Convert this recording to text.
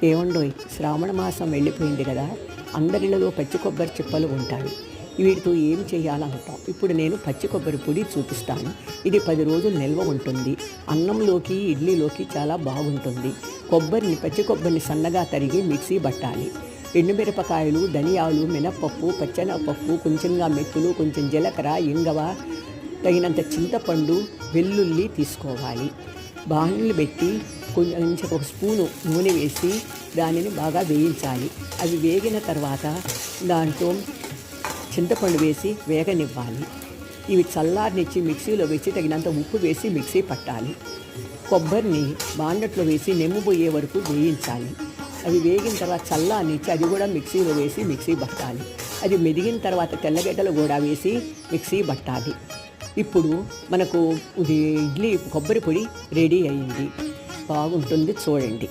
ఏమండోయ్, శ్రావణ మాసం వెళ్ళిపోయింది కదా, అందరిలో పచ్చి కొబ్బరి చిప్పలు ఉంటాయి. వీటితో ఏం చేయాలంటాం. ఇప్పుడు నేను పచ్చి కొబ్బరి పొడి చూపిస్తాను. ఇది 10 రోజులు నిల్వ ఉంటుంది. అన్నంలోకి, ఇడ్లీలోకి చాలా బాగుంటుంది. పచ్చి కొబ్బరిని సన్నగా తరిగి మిక్సీ పట్టాలి. ఎండుమిరపకాయలు, ధనియాలు, మినప్పప్పు, పచ్చెనగపప్పు, కొంచెంగా మెత్తులు, కొంచెం జీలకర్ర, ఇంగవ, తగినంత చింతపండు, వెల్లుల్లి తీసుకోవాలి. బాణలు పెట్టి కొంచెం ఒక స్పూను నూనె వేసి దానిని బాగా వేయించాలి. అవి వేగిన తర్వాత దాంట్లో చింతపండు వేసి వేగనివ్వాలి. ఇవి చల్లారనిచ్చి మిక్సీలో వేసి తగినంత ఉప్పు వేసి మిక్సీ పట్టాలి. కొబ్బరిని బాండట్లో వేసి నెమ్మిపోయే వరకు వేయించాలి. అవి వేగిన తర్వాత చల్లారనిచ్చి అది కూడా మిక్సీలో వేసి మిక్సీ పట్టాలి. అది మెదిగిన తర్వాత తెల్లగడ్డలు కూడా వేసి మిక్సీ పట్టాలి. ఇప్పుడు మనకు ఇది ఇడ్లీ కొబ్బరి పొడి రెడీ అయ్యింది. బాగుంటుంది, చూడండి.